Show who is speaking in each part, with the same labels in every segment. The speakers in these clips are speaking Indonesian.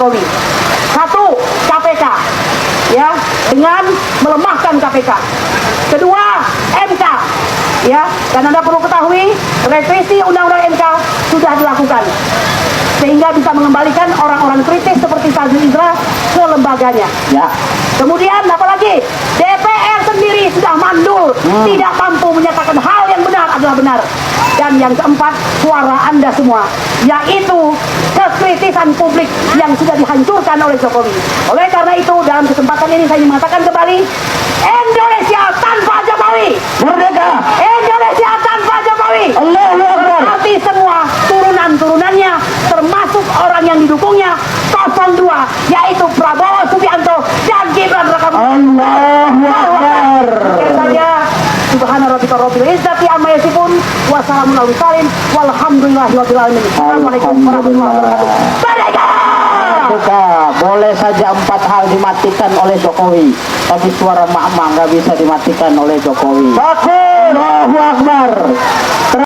Speaker 1: Jokowi. Satu, KPK, ya, dengan melemahkan KPK. Kedua, MK, ya, dan Anda perlu ketahui revisi Undang-Undang MK sudah dilakukan sehingga bisa mengembalikan orang-orang kritis seperti Fadli Indra ke lembaganya. Ya. Kemudian apalagi DPR sendiri sudah mandul, tidak mampu menyatakan hal yang benar adalah benar. Dan yang keempat, suara Anda semua, yaitu kekritisan publik yang sudah dihancurkan oleh Jokowi. Oleh karena itu, dalam kesempatan ini saya ingin mengatakan kembali, Indonesia tanpa Jokowi merdeka. Indonesia tanpa Jokowi Allahu Akbar. Berarti semua turunan-turunannya, termasuk orang yang didukungnya 02, yaitu Prabowo Subianto dan Gibran Rakabuming. Allahu Akbar. Sekian saja. Subhana rabbika rabbil izzati amma yasifun wa salamun alal mursalin walhamdulillahi rabbil alamin. Assalamualaikum warahmatullahi wabarakatuh. Merdeka!
Speaker 2: Boleh saja 4 hal dimatikan oleh Jokowi, tapi suara mak-mak nggak bisa dimatikan oleh Jokowi. Allahu Akbar.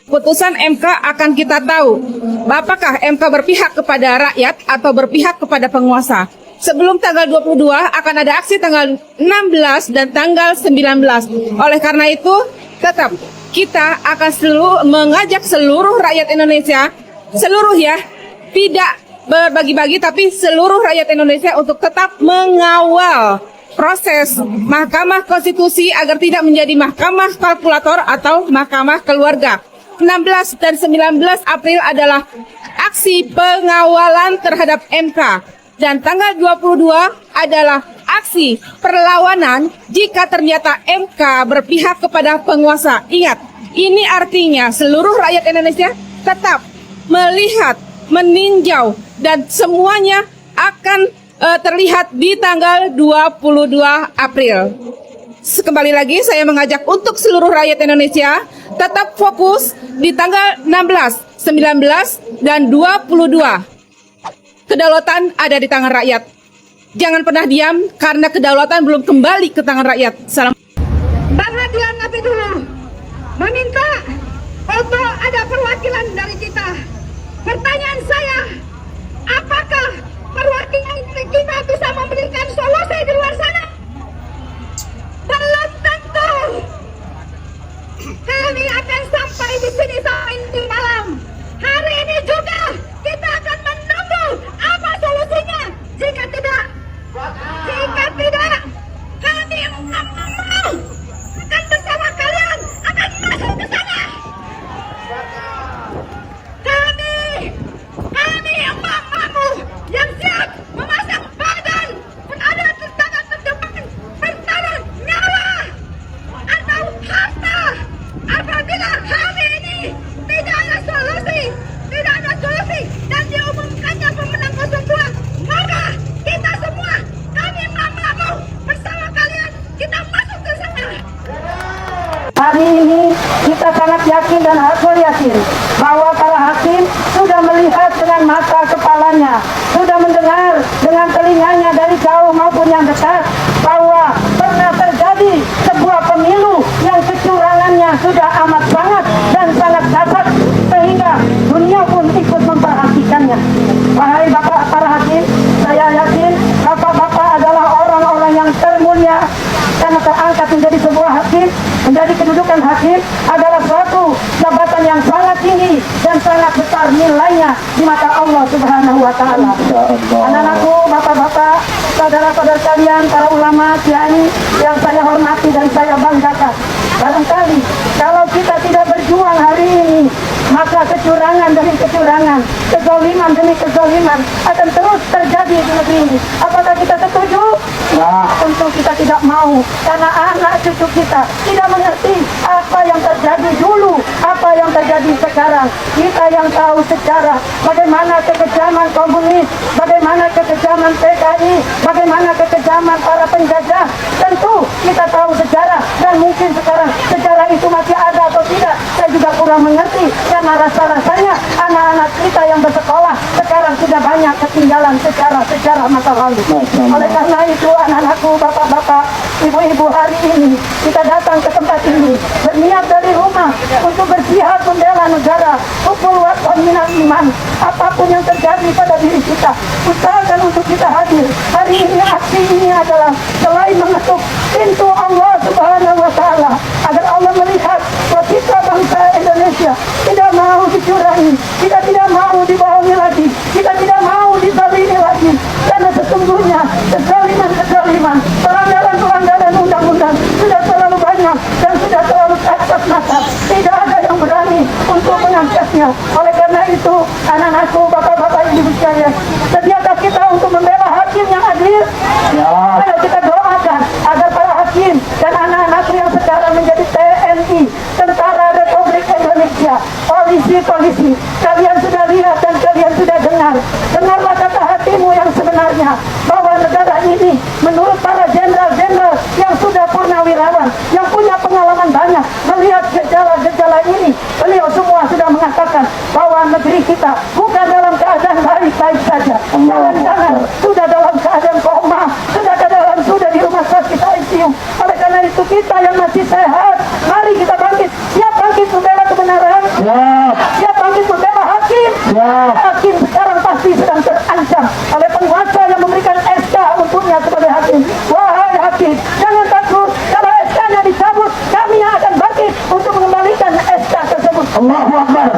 Speaker 3: Putusan MK akan kita tahu, apakah MK berpihak kepada rakyat atau berpihak kepada penguasa. Sebelum tanggal 22 akan ada aksi tanggal 16 dan tanggal 19. Oleh karena itu, tetap kita akan mengajak seluruh rakyat Indonesia, seluruh ya, tidak berbagi-bagi, tapi seluruh rakyat Indonesia untuk tetap mengawal proses Mahkamah Konstitusi agar tidak menjadi mahkamah kalkulator atau mahkamah keluarga. 16 dan 19 April adalah aksi pengawalan terhadap MK. Dan tanggal 22 adalah aksi perlawanan jika ternyata MK berpihak kepada penguasa. Ingat, ini artinya seluruh rakyat Indonesia tetap melihat, meninjau, dan semuanya akan terlihat di tanggal 22 April. Kembali lagi saya mengajak untuk seluruh rakyat Indonesia tetap fokus di tanggal 16, 19, dan 22. Kedaulatan ada di tangan rakyat. Jangan pernah diam karena kedaulatan belum kembali ke tangan rakyat. Salam.
Speaker 4: Bang Adian Napitullah meminta untuk ada perwakilan dari kita. Pertanyaan saya, apakah perwakilan kita bisa memberikan solusi di luar sana? Belum tentu. Kami akan sampai di sini sampai di malam. Hari ini juga kita akan menunggu apa solusinya. Jika tidak, kami mau akan bersama kalian akan masuk ke sana. Kami yang mampu, yang siap memasang badan, berada di tangan terdepan, bertaruh nyawa atau harta. Apabila hari ini tidak ada solusi, dan diumumkannya pemenang 02, maka kita semua, kami mampu bersama kalian, kita masuk ke sana.
Speaker 1: Hari ini kita sangat yakin dan harus yakin bahwa para hakim sudah melihat dengan mata kepalanya, sudah mendengar dengan telinganya dari jauh maupun yang dekat bahwa pernah terjadi sebuah pemilu yang kecurangannya sudah amat sangat dan sangat dahsyat sehingga dunia pun ikut memperhatikannya. Wahai bapak para hakim, saya yakin bapak-bapak adalah orang-orang yang termulia karena terangkat menjadi sebuah hakim, menjadi kedudukan hakim adalah suatu jabatan yang sangat tinggi dan sangat besar nilainya di mata Allah Subhanahu wa Ta'ala. Anak-anakku, bapak-bapak, saudara-saudara sekalian, para ulama, kiai yang saya hormati dan saya banggakan. Barangkali kalau kita tidak berjuang hari ini, maka kecurangan demi kecurangan, kezaliman demi kezaliman akan terus terjadi di negeri ini. Apakah kita setuju? Ya, tentu kita tidak mau, karena anak cucu kita tidak mengerti apa yang terjadi dulu, apa yang terjadi sekarang. Kita yang tahu sejarah, bagaimana kekejaman komunis, bagaimana kekejaman PKI, bagaimana kekejaman para penjajah. Tentu kita tahu sejarah, dan mungkin sekarang sejarah itu masih ada atau tidak, saya juga kurang mengerti, karena rasa-rasanya anak-anak kita yang bersekolah sekarang sudah banyak ketinggalan sejarah masa lalu. Oleh karena itu, anak-anakku, bapak-bapak, ibu-ibu, hari ini kita datang ke tempat ini berniat dari rumah untuk berjihad membela negara, ukul minal iman. Apapun yang terjadi pada diri kita, usahakan untuk kita hadir. Hari ini aksi ini adalah selain mengetuk pintu Allah Subhanahu wa Ta'ala agar Allah melihat bahwa kita bangsa Indonesia tidak mau dicurangi, kita tidak mau dibohongi lagi, kita tidak mau dizalimi lagi, karena sesungguhnya kezaliman, pelanggaran undang-undang sudah terlalu banyak dan sudah terlalu kasar mata. Tidak ada yang berani untuk mengangkatnya. Oleh karena itu, anak-anakku, bapak-bapak, ibu sekalian, sediakah kita untuk membela hakim yang adil? Ayo kita doakan agar para hakim dan anak-anakku yang sekarang menjadi TNI, Tentara Republik Indonesia, polisi, kalian sudah lihat dan kalian sudah dengarlah kata hatimu yang sebenarnya, bahwa negara ini menurut para jenderal-jenderal yang sudah purnawirawan, yang punya pengalaman banyak melihat gejala-gejala ini, beliau semua sudah mengatakan bahwa negeri kita bukan dalam keadaan baik-baik saja, jangan-jangan sudah dalam keadaan koma, sudah di rumah sakit ICU. Oleh karena itu, kita yang masih sehat, mari kita bangkit. Siap bangkit membela kebenaran? Siap bangkit membela hakim? Hakim sekarang pasti sedang terancam oleh penguasa yang memberikan SK untuknya sebagai hakim. Wahai hakim, jangan takut. Kalau SK-nya dicabut, kami yang akan bangkit untuk mengembalikan SK tersebut. Allahu Akbar.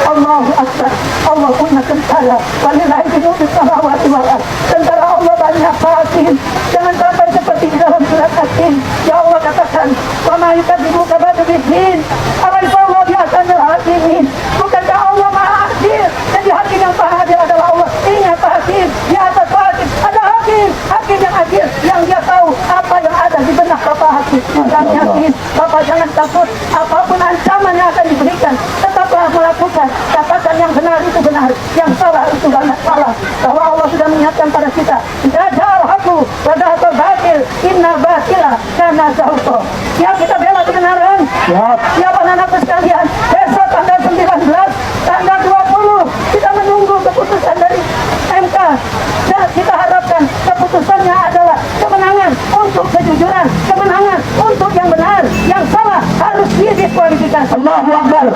Speaker 1: Allahu Akbar. Allah punya tentara. Walillahi junudus samawati wal ardh. Tentara Allah banyak, hakim. Jangan sampai seperti di dalam surat Yasin. Ya Allah katakan, wa ma yukadzibuka ba'du biddin. Alaisa Allah bihakamil hakimin. Bukankah Allah Maha Adil? Jadi hakim yang Maha Adil adalah Allah. Ingat hakim, di atas hakim ada hakim yang adil, yang dia tahu apa yang ada di benak Bapak hakim. Dan yakin, Bapak jangan takut apapun ancaman yang akan diberikan, tetaplah melakukan. Katakan yang benar itu benar, yang salah itu salah. Bahwa Allah sudah mengingatkan pada kita, jajal haku, wadahul batil, inna batila kana zahuko. Siap kita bela kebenaran? Siap anak-anakku sekalian, besok tanggal 19, tanggal 20 kita menunggu keputusan dari MK. Dan kita harapkan keputusannya adalah kemenangan untuk kejujuran, kemenangan untuk yang benar, yang salah harus didiskualifikasi. Allahu Akbar.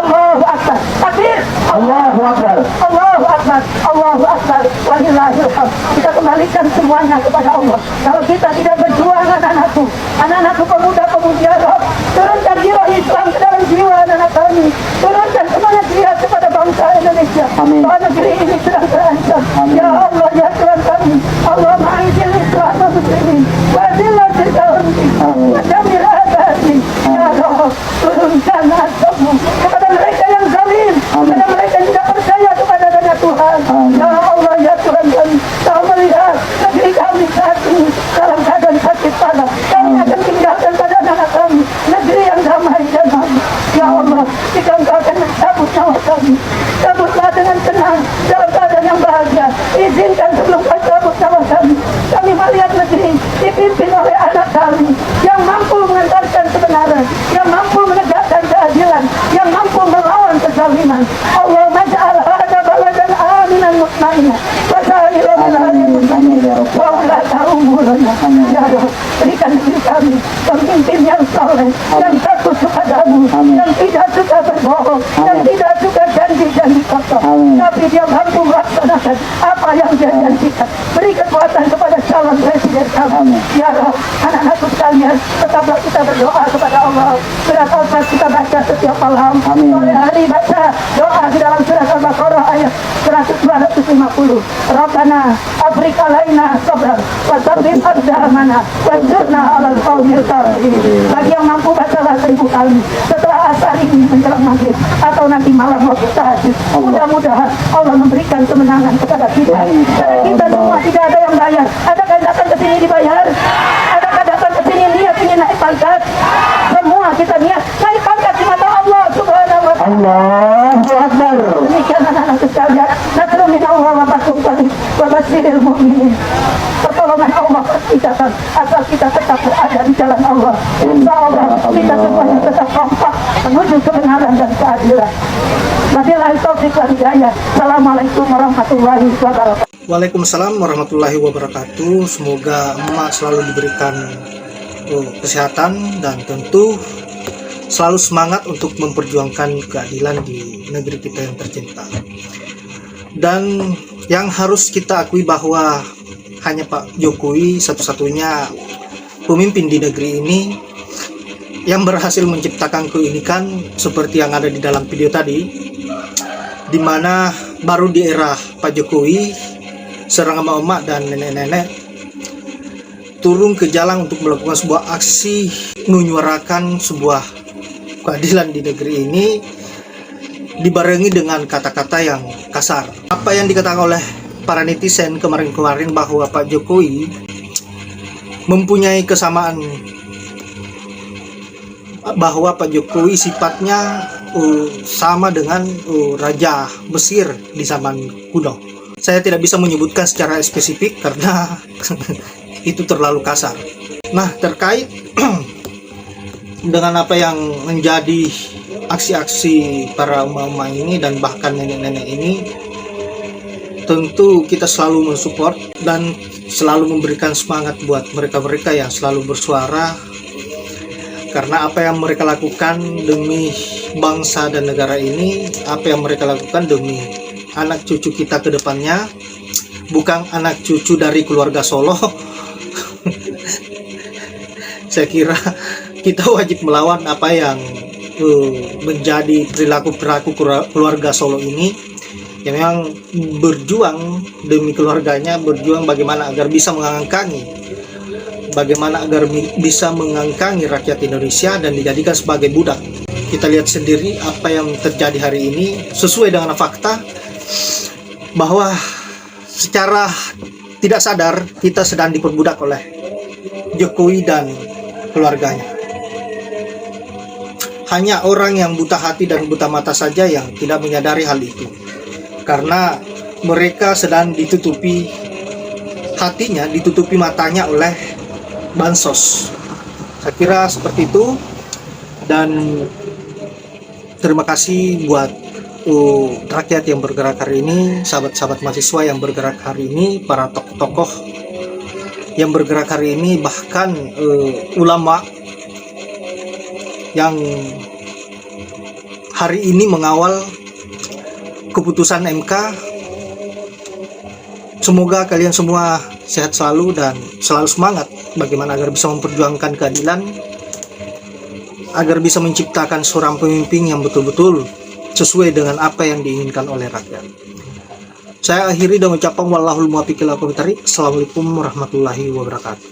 Speaker 1: Allahu Akbar. Takbir. Allahu Akbar. Allahu Akbar. Allahu Akbar. Walillahil hamd. Kita kembalikan semuanya kepada Allah. Kalau kita tidak berjuang, anak-anakku pemuda-pemudi Arab, turunkan jiwa Islam ke dalam jiwa anak-anak kami, turunkan semangat jihad kepada bangsa Indonesia. Bahwa negeri ini sedang terancam. Ya Allah, ya Tuhan kami, Allah ma'izil Islam wa muslimin, wa zillatil kaumin, wa jamil abadin. Ya Allah, turunkan azabmu kepada mereka yang zalim, kepada mereka yang tidak percaya kepada dana Tuhan. Ya Allah, ya Tuhan kami, Kau melihat negeri kami saat ini dalam keadaan sakit parah. Kami akan tinggalkan pada anak kami negeri yang damai dan aman. Ya Allah, jika Engkau akan mencabut nyawa kami, cabutlah dengan tenang dalam keadaan yang bahagia. Izinkan sebelum Kau cabut nyawa kami melihat negeri dipimpin oleh anak kami yang mampu mengantarkan kebenaran, yang mampu menegakkan keadilan, yang mampu melawan kezaliman. Allah maj'al hada baladan aminan mutmainan wa sa'ila min hadhihi muslimin wa la ta'umulana. Ya Allah, berikan negeri kami pemimpin yang saleh, yang takut kepadamu, yang tidak suka berbohong, yang tidak suka janji-janji kotor, tapi dia mampu melaksanakan apa yang dia janjikan. Beri kekuatan kepada calon presiden kami. Ya Allah, anak-anakku sekalian, tetaplah kita berdoa kepada Allah. Surat Al-Fatihah kita baca setiap malam. Sore hari baca doa di dalam surat Al-Baqarah ayat 250. Rabbana afriq alaina sabran wa tsabbit aqdamana wansurna 'alal qaumil kafirin. Bagi yang mampu bacalah 1000 kali setelah asar ini menjelang maghrib atau nanti malam waktu tahajud. Mudah-mudahan Allah memberikan kemenangan kepada kita. Karena kita semua tidak ada yang bayar. Adakah datang ke sini dibayar? Adakah datang ke sini niat ingin naik pangkat? Semua kita niat naik pangkat di mata Allah Subhanahu wa Ta'ala. Allahu Akbar. Demikian anak-anak sekalian, nasrun min Allah wa fathun qarib wa basyiril mu'minin. Pertolongan Allah pasti datang asal kita tetap berada di jalan Allah. Insya Allah kita semuanya tetap kompak menuju kebenaran dan keadilan. Wabillahi taufiq wal hidayah. Assalamualaikum warahmatullahi wabarakatuh.
Speaker 5: Waalaikumsalam warahmatullahi wabarakatuh. Semoga emak selalu diberikan kesehatan dan tentu selalu semangat untuk memperjuangkan keadilan di negeri kita yang tercinta. Dan yang harus kita akui bahwa hanya Pak Jokowi satu-satunya pemimpin di negeri ini yang berhasil menciptakan keunikan seperti yang ada di dalam video tadi, di mana baru di era Pak Jokowi seorang emak-emak dan nenek-nenek turun ke jalan untuk melakukan sebuah aksi menyuarakan sebuah keadilan di negeri ini, dibarengi dengan kata-kata yang kasar. Apa yang dikatakan oleh para netizen kemarin-kemarin bahwa Pak Jokowi mempunyai kesamaan, bahwa Pak Jokowi sifatnya sama dengan Raja Mesir di zaman kuno. Saya tidak bisa menyebutkan secara spesifik karena itu terlalu kasar. Nah, terkait dengan apa yang menjadi aksi-aksi para emak-emak ini dan bahkan nenek-nenek ini, tentu kita selalu mensupport dan selalu memberikan semangat buat mereka-mereka yang selalu bersuara, karena apa yang mereka lakukan demi bangsa dan negara ini, apa yang mereka lakukan demi anak cucu kita ke depannya, bukan anak cucu dari keluarga Solo. Saya kira kita wajib melawan apa yang menjadi perilaku keluarga Solo ini, yang memang berjuang demi keluarganya, berjuang bagaimana agar bisa bisa mengangkangi rakyat Indonesia dan dijadikan sebagai budak. Kita lihat sendiri apa yang terjadi hari ini, sesuai dengan fakta bahwa secara tidak sadar kita sedang diperbudak oleh Jokowi dan keluarganya. Hanya orang yang buta hati dan buta mata saja yang tidak menyadari hal itu, karena mereka sedang ditutupi hatinya, ditutupi matanya oleh bansos. Saya kira seperti itu, dan terima kasih buat rakyat yang bergerak hari ini, sahabat-sahabat mahasiswa yang bergerak hari ini, para tokoh-tokoh yang bergerak hari ini, bahkan ulama yang hari ini mengawal keputusan MK. Semoga kalian semua sehat selalu dan selalu semangat bagaimana agar bisa memperjuangkan keadilan, agar bisa menciptakan seorang pemimpin yang betul-betul sesuai dengan apa yang diinginkan oleh rakyat. Saya akhiri dengan ucapan wallahul muwaffiq ila aqwamit thoriq. Assalamualaikum warahmatullahi wabarakatuh.